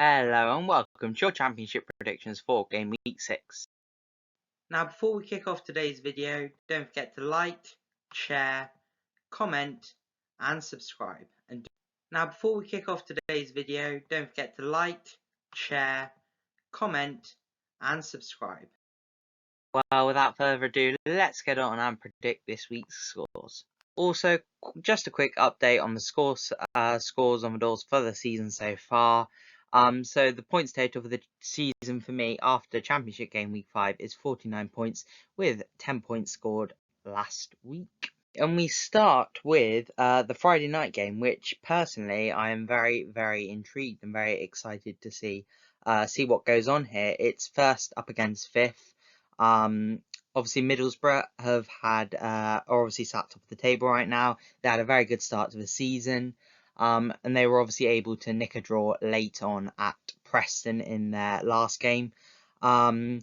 Hello and welcome to your Championship predictions for Game Week 6. Now, before we kick off today's video, don't forget to like, share, comment, and subscribe. Now, before we kick off today's video, don't forget to like, share, comment, and subscribe. Well, without further ado, let's get on and predict this week's scores. Also, just a quick update on the scores on the doors for the season so far. So the points total for the season for me after Championship Game Week 5 is 49 points, with 10 points scored last week. And we start with the Friday night game, which personally I am very, very intrigued and very excited to see what goes on here. It's first up against fifth. Obviously Middlesbrough have had are obviously sat top of the table right now. They had a very good start to the season. And they were obviously able to nick a draw late on at Preston in their last game. And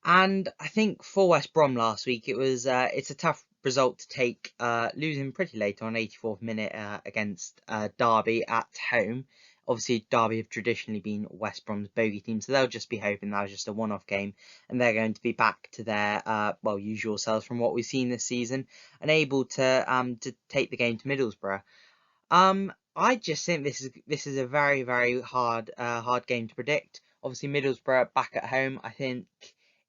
I think for West Brom last week, it's a tough result to take, losing pretty late on 84th minute against Derby at home. Obviously, Derby have traditionally been West Brom's bogey team, so they'll just be hoping that was just a one-off game, and they're going to be back to their usual selves from what we've seen this season, and able to take the game to Middlesbrough. I just think this is a very, very hard game to predict. Obviously, Middlesbrough back at home. I think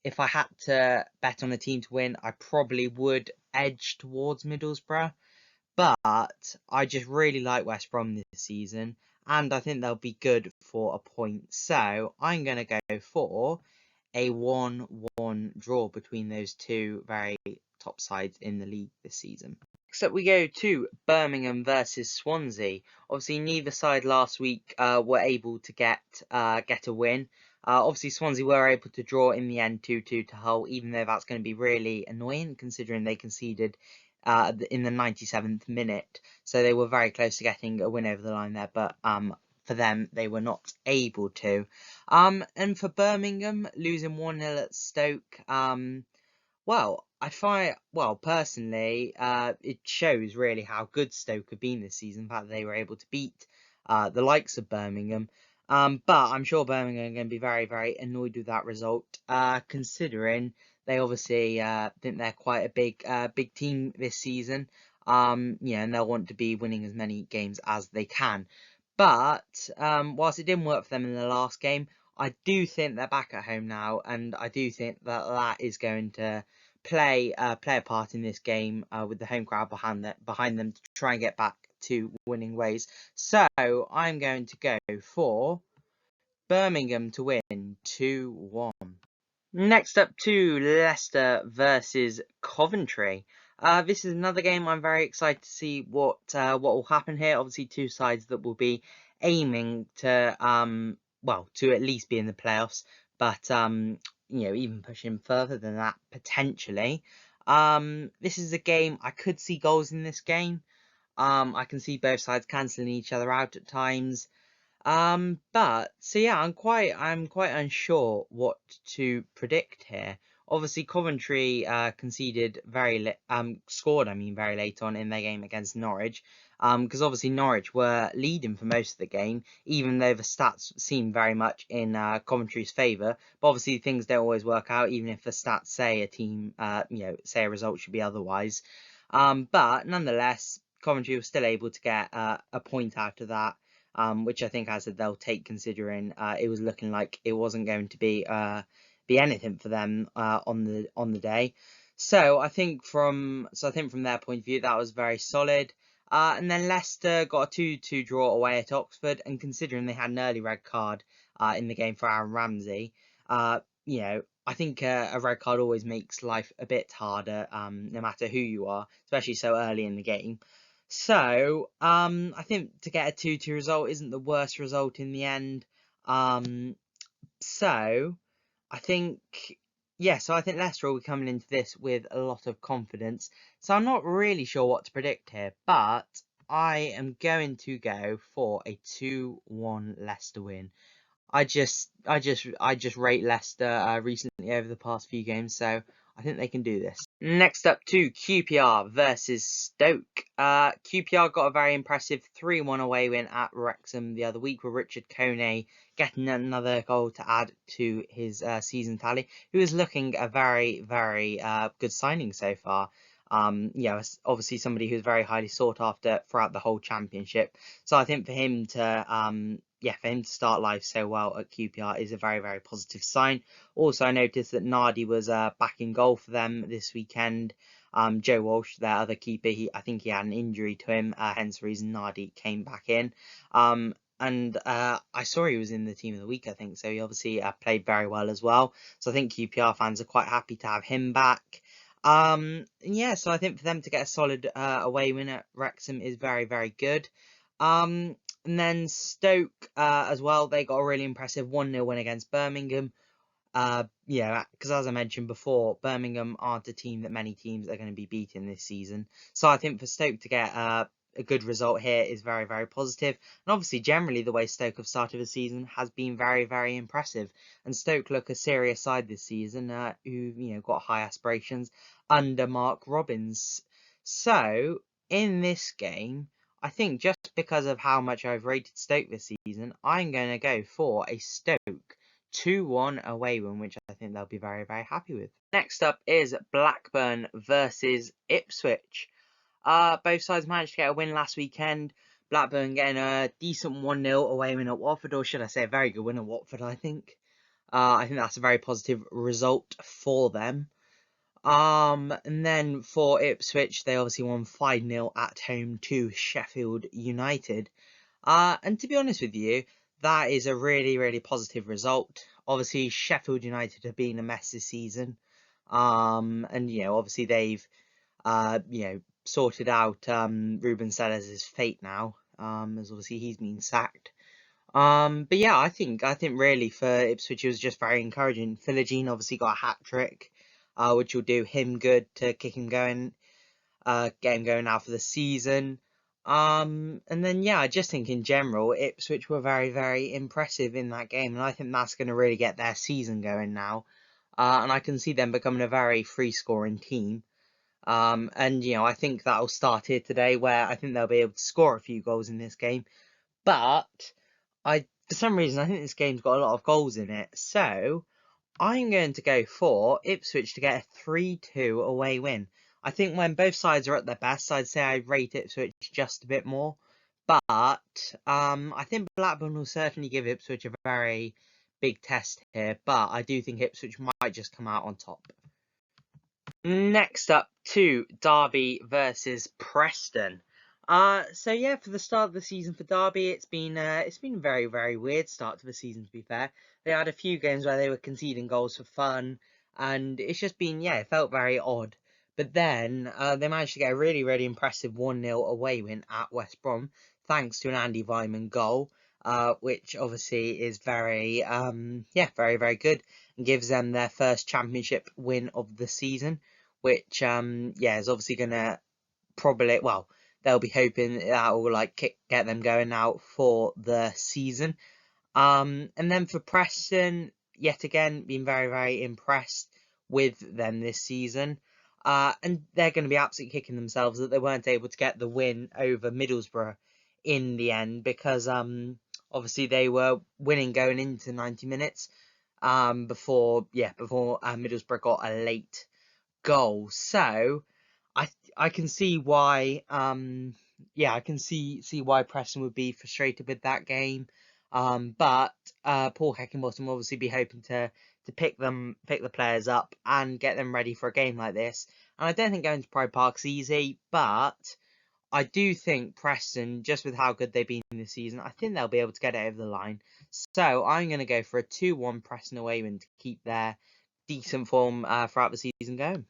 if I had to bet on a team to win, I probably would edge towards Middlesbrough. But I just really like West Brom this season, and I think they'll be good for a point. So I'm going to go for a 1-1 draw between those two very top sides in the league this season. Next up, we go to Birmingham versus Swansea. Obviously, neither side last week were able to get a win. Obviously, Swansea were able to draw in the end 2-2 to Hull, even though that's going to be really annoying considering they conceded in the 97th minute. So they were very close to getting a win over the line there, but for them, they were not able to. And for Birmingham, losing 1-0 at Stoke, personally, it shows really how good Stoke have been this season, the fact that they were able to beat the likes of Birmingham. But I'm sure Birmingham are going to be very, very annoyed with that result, considering they obviously think they're quite a big team this season. And they'll want to be winning as many games as they can. But whilst it didn't work for them in the last game, I do think they're back at home now, and I do think that is going to play a part in this game with the home crowd behind them to try and get back to winning ways. So I'm going to go for Birmingham to win 2-1. Next up to Leicester versus Coventry. This is another game I'm very excited to see what will happen here. Obviously, two sides that will be aiming to to at least be in the playoffs, but even pushing further than that potentially. This is a game I could see goals in this game. I can see both sides cancelling each other out at times. I'm quite unsure what to predict here. Obviously, Coventry conceded scored very late on in their game against Norwich. Because obviously Norwich were leading for most of the game, even though the stats seem very much in Coventry's favour. But obviously things don't always work out, even if the stats say a team, say a result should be otherwise. But nonetheless, Coventry was still able to get a point out of that. Which I think, as I said, they'll take, considering it was looking like it wasn't going to be anything for them on the day. So I think from their point of view, that was very solid. And then Leicester got a 2-2 draw away at Oxford, and considering they had an early red card in the game for Aaron Ramsey, I think a red card always makes life a bit harder, no matter who you are, especially so early in the game. So, I think to get a 2-2 result isn't the worst result in the end. So I think Leicester will be coming into this with a lot of confidence. So I'm not really sure what to predict here, but I am going to go for a 2-1 Leicester win. I just rate Leicester recently over the past few games, so I think they can do this. Next up to QPR versus Stoke. QPR got a very impressive 3-1 away win at Wrexham the other week with Richard Kone getting another goal to add to his season tally, who is looking a very, very good signing so far. Obviously somebody who's very highly sought after throughout the whole championship. So I think for him to start life so well at QPR is a very, very positive sign. Also, I noticed that Nardi was back in goal for them this weekend. Joe Walsh, their other keeper, I think he had an injury to him, hence the reason Nardi came back in. And I saw he was in the team of the week, I think, so he obviously played very well as well. So I think QPR fans are quite happy to have him back. So I think for them to get a solid away win at Wrexham is very, very good. And then Stoke as well, they got a really impressive 1-0 win against Birmingham. Because as I mentioned before, Birmingham aren't a team that many teams are going to be beating this season. So I think for Stoke to get a good result here is very, very positive. And obviously, generally, the way Stoke have started the season has been very, very impressive. And Stoke look a serious side this season, who got high aspirations under Mark Robins. So in this game, I think just because of how much I've rated Stoke this season, I'm going to go for a Stoke 2-1 away win, which I think they'll be very, very happy with. Next up is Blackburn versus Ipswich. Both sides managed to get a win last weekend. Blackburn getting a decent 1-0 away win at Watford, or should I say a very good win at Watford, I think. I think that's a very positive result for them. And then for Ipswich, they obviously won 5-0 at home to Sheffield United. And to be honest with you, that is a really, really positive result. Obviously, Sheffield United have been a mess this season. Obviously they've, sorted out Ruben Sellers' fate now, as obviously he's been sacked. I think really for Ipswich it was just very encouraging. Philogene obviously got a hat trick, which will do him good to kick him going, get him going now for the season. I just think in general, Ipswich were very, very impressive in that game, and I think that's going to really get their season going now. And I can see them becoming a very free-scoring team. I think that'll start here today, where I think they'll be able to score a few goals in this game. But for some reason, I think this game's got a lot of goals in it, so I'm going to go for Ipswich to get a 3-2 away win. I think when both sides are at their best, I'd say I rate Ipswich just a bit more. But I think Blackburn will certainly give Ipswich a very big test here. But I do think Ipswich might just come out on top. Next up to Derby versus Preston. For the start of the season for Derby, it's been a very, very weird start to the season, to be fair. They had a few games where they were conceding goals for fun, and it's just been, it felt very odd. But then they managed to get a really, really impressive 1-0 away win at West Brom, thanks to an Andy Weimann goal, which obviously is very, very, very good, and gives them their first championship win of the season, which, is obviously going to probably, they'll be hoping that will get them going now for the season. And then for Preston, yet again, been very, very impressed with them this season. And they're going to be absolutely kicking themselves that they weren't able to get the win over Middlesbrough in the end, because obviously they were winning going into 90 minutes before Middlesbrough got a late goal. So I can see why I can see why Preston would be frustrated with that game. But Paul Heckingbottom will obviously be hoping to pick the players up and get them ready for a game like this. And I don't think going to Pride Park's easy, but I do think Preston, just with how good they've been this season, I think they'll be able to get it over the line. So I'm going to go for a 2-1 Preston away win to keep their decent form throughout the season going.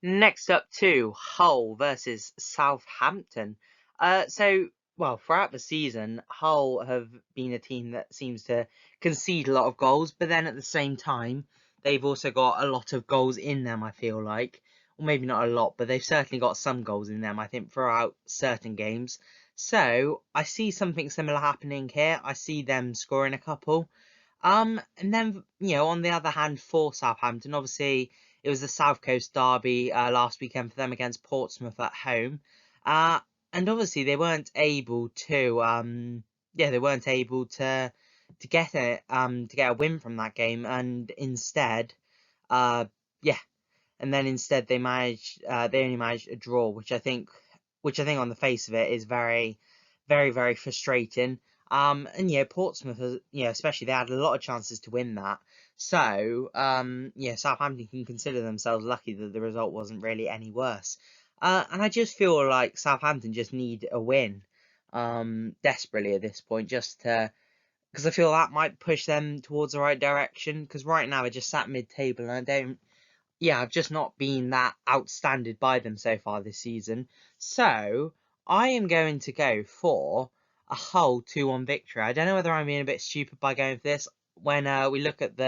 Next up to Hull versus Southampton. Throughout the season, Hull have been a team that seems to concede a lot of goals, but then at the same time, they've also got a lot of goals in them, I feel like. Or maybe not a lot, but they've certainly got some goals in them, I think, throughout certain games. So, I see something similar happening here. I see them scoring a couple. And then, on the other hand, for Southampton, obviously, it was the South Coast derby last weekend for them against Portsmouth at home, uh, and obviously they weren't able to they weren't able to get a win from that game, and instead uh yeah and then instead they only managed a draw, which I think on the face of it is very, very, very frustrating. And Portsmouth has, especially they had a lot of chances to win that. So Southampton can consider themselves lucky that the result wasn't really any worse. And I just feel like Southampton just need a win, desperately at this point, just to because I feel that might push them towards the right direction. Because right now they're just sat mid-table, and I don't I've just not been that outstanded by them so far this season. So I am going to go for a Hull 2-1 victory. I don't know whether I'm being a bit stupid by going for this. When we look at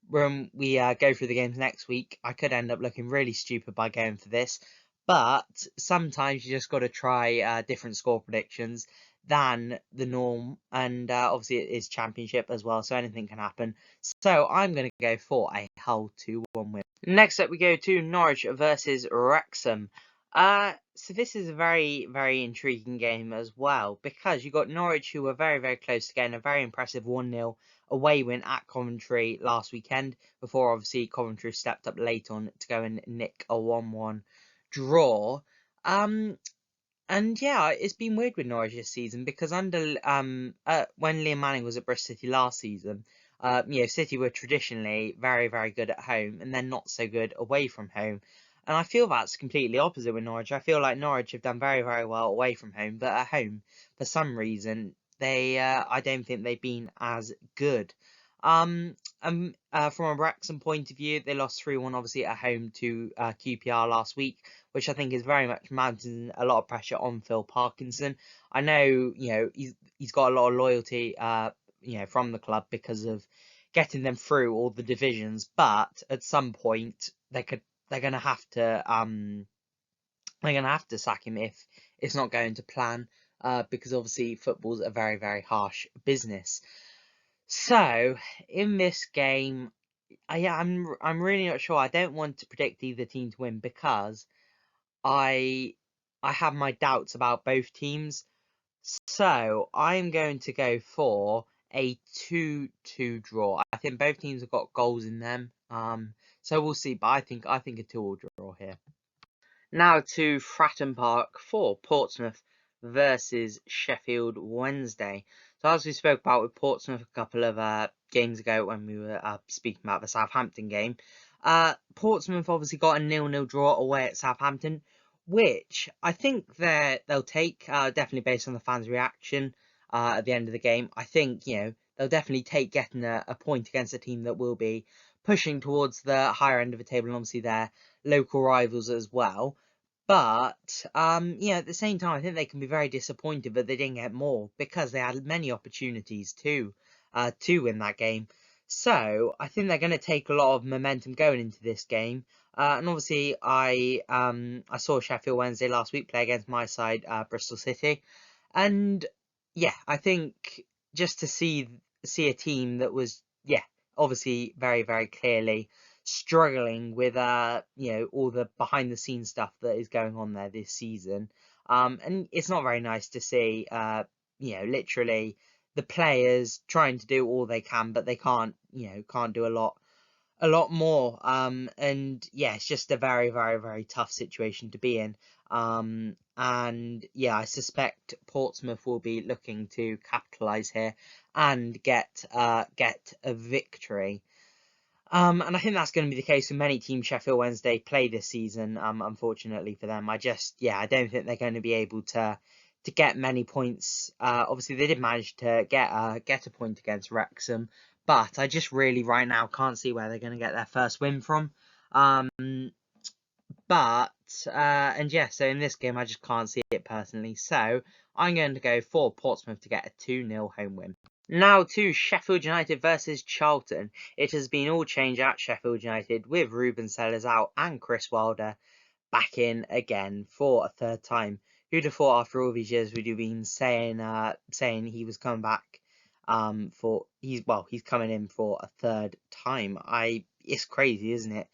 when we go through the games next week, I could end up looking really stupid by going for this. But sometimes you just got to try different score predictions than the norm, and obviously it is championship as well, so anything can happen. So I'm going to go for a Hull 2-1 win. Next up, we go to Norwich versus Wrexham. So this is a very, very intriguing game as well, because you got Norwich, who were very, very close to getting a very impressive 1-0 away win at Coventry last weekend, before obviously Coventry stepped up late on to go and nick a 1-1 draw. And yeah, it's been weird with Norwich this season, because under when Liam Manning was at Bristol City last season, City were traditionally very, very good at home, and then not so good away from home. And I feel that's completely opposite with Norwich. I feel like Norwich have done very, very well away from home, but at home, for some reason, I don't think they've been as good. From a Wrexham point of view, they lost 3-1 obviously at home to QPR last week, which I think is very much mounting a lot of pressure on Phil Parkinson. I know, he's got a lot of loyalty, from the club because of getting them through all the divisions, but at some point they're gonna have to sack him if it's not going to plan, because obviously football's a very, very harsh business. So in this game, I'm really not sure. I don't want to predict either team to win, because I I have my doubts about both teams. So I'm going to go for a 2-2 draw. I think both teams have got goals in them. So we'll see, but I think a 2-2 draw here. Now to Fratton Park for Portsmouth versus Sheffield Wednesday. So as we spoke about with Portsmouth a couple of games ago when we were speaking about the Southampton game, Portsmouth obviously got a 0-0 draw away at Southampton, which I think they'll take, definitely based on the fans' reaction at the end of the game. I think, they'll definitely take getting a point against a team that will be pushing towards the higher end of the table, and obviously their local rivals as well. But at the same time, I think they can be very disappointed that they didn't get more, because they had many opportunities to win that game. So I think they're going to take a lot of momentum going into this game. And obviously, I saw Sheffield Wednesday last week play against my side, Bristol City, and I think just to see a team that was obviously very, very clearly struggling with all the behind the scenes stuff that is going on there this season. And it's not very nice to see literally the players trying to do all they can, but they can't do a lot more. And it's just a very, very, very tough situation to be in. And I suspect Portsmouth will be looking to capitalise here and get a victory. And I think that's going to be the case with many teams Sheffield Wednesday play this season. Unfortunately for them, I don't think they're going to be able to get many points. Obviously, they did manage to get a point against Wrexham, but I just really right now can't see where they're going to get their first win from. So in this game, I just can't see it personally. So I'm going to go for Portsmouth to get a 2-0 home win. Now to Sheffield United versus Charlton. It has been all change at Sheffield United, with Ruben Sellers out and Chris Wilder back in again for a third time. Who'd have thought after all these years we'd have been saying he was coming back he's coming in for a third time. It's crazy, isn't it?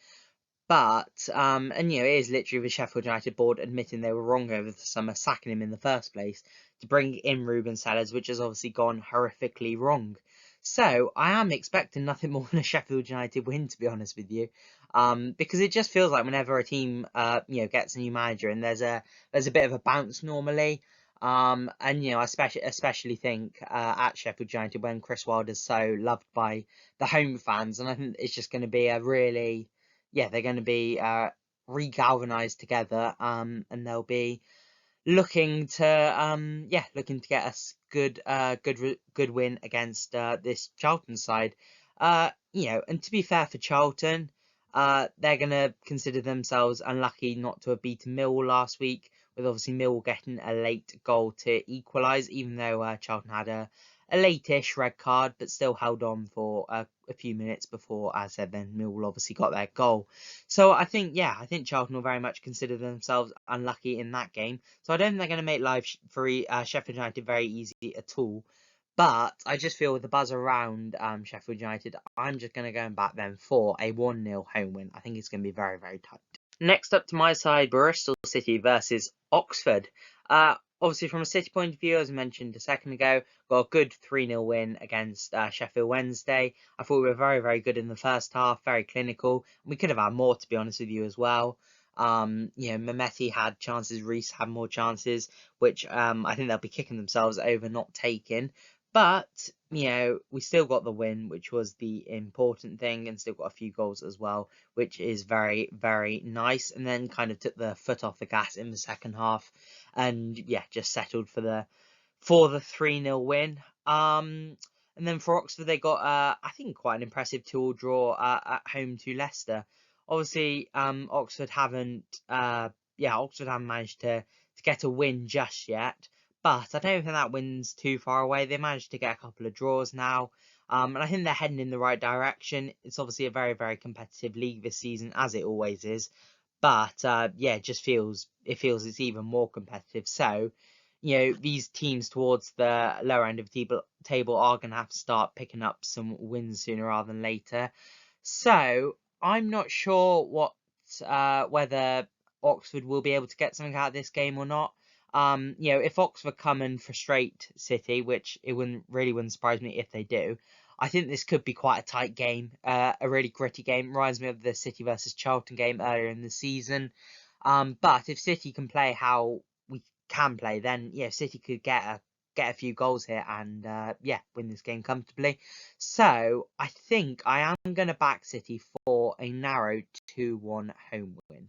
But and it is literally the Sheffield United board admitting they were wrong over the summer, sacking him in the first place to bring in Ruben Sellers, which has obviously gone horrifically wrong. So I am expecting nothing more than a Sheffield United win, to be honest with you, because it just feels like whenever a team gets a new manager and there's a bit of a bounce normally. And I especially think at Sheffield United when Chris Wilder's so loved by the home fans, and I think it's just going to be a really they're going to be re-galvanized together, and they'll be looking to get us good win against this Charlton side. And to be fair for Charlton, they're going to consider themselves unlucky not to have beaten Millwall last week, with obviously Millwall getting a late goal to equalise, even though Charlton had a late-ish red card, but still held on for a few minutes before, as I said, then Millwall obviously got their goal. So I think Charlton will very much consider themselves unlucky in that game. So I don't think they're going to make life for Sheffield United very easy at all. But I just feel with the buzz around Sheffield United, I'm just going to go and back them for a 1-0 home win. I think it's going to be very, very tight. Next up to my side, Bristol City versus Oxford. Obviously, from a City point of view, as I mentioned a second ago, got a good 3-0 win against Sheffield Wednesday. I thought we were very, very good in the first half, very clinical. We could have had more, to be honest with you, as well. Mehmeti had chances, Reece had more chances, which I think they'll be kicking themselves over not taking. But, we still got the win, which was the important thing, and still got a few goals as well, which is very, very nice. And then kind of took the foot off the gas in the second half and, just settled for the 3-0 win. And then for Oxford, they got, I think, quite an impressive 2-2 draw at home to Leicester. Obviously, Oxford haven't managed to get a win just yet. But I don't think that win's too far away. They managed to get a couple of draws now. And I think they're heading in the right direction. It's obviously a very, very competitive league this season, as it always is. But it just feels it's even more competitive. So, these teams towards the lower end of the table are going to have to start picking up some wins sooner rather than later. So I'm not sure whether Oxford will be able to get something out of this game or not. If Oxford come and frustrate City, which it wouldn't surprise me if they do, I think this could be quite a tight game, a really gritty game. Reminds me of the City versus Charlton game earlier in the season. But if City can play how we can play, then City could get a few goals here and win this game comfortably. So I think I am going to back City for a narrow 2-1 home win.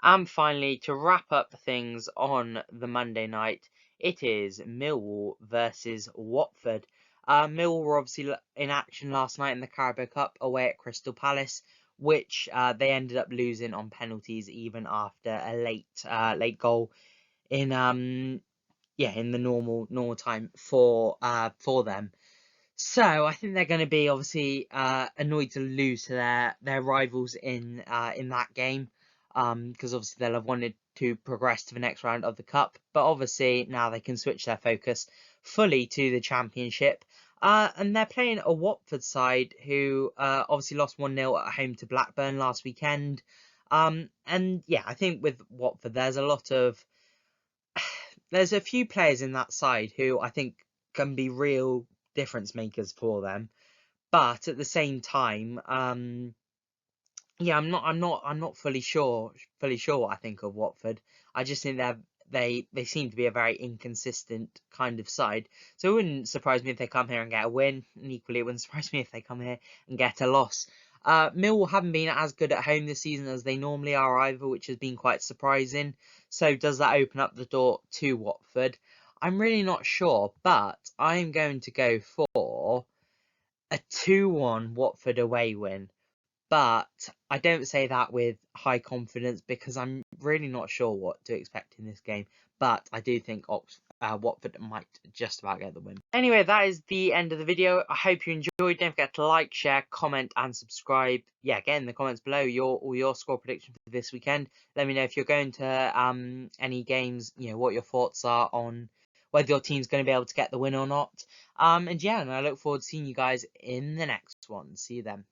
And finally, to wrap up things on the Monday night, it is Millwall versus Watford. Millwall were obviously in action last night in the Carabao Cup away at Crystal Palace, which they ended up losing on penalties even after a late goal in in the normal time for them. So I think they're going to be obviously annoyed to lose to their rivals in that game, because obviously they'll have wanted to progress to the next round of the cup. But obviously now they can switch their focus fully to the championship. And they're playing a Watford side who obviously lost 1-0 at home to Blackburn last weekend. And I think with Watford there's a few players in that side who I think can be real difference makers for them. But at the same time, I'm not fully sure what I think of Watford. I just think they seem to be a very inconsistent kind of side. So it wouldn't surprise me if they come here and get a win, and equally it wouldn't surprise me if they come here and get a loss. Millwall haven't been as good at home this season as they normally are either, which has been quite surprising. So does that open up the door to Watford? I'm really not sure, but I'm going to go for a 2-1 Watford away win. But I don't say that with high confidence because I'm really not sure what to expect in this game. But I do think Watford might just about get the win. Anyway, that is the end of the video. I hope you enjoyed. Don't forget to like, share, comment, and subscribe. Yeah, get in the comments below all your score prediction for this weekend. Let me know if you're going to any games. What your thoughts are on whether your team's going to be able to get the win or not. And I look forward to seeing you guys in the next one. See you then.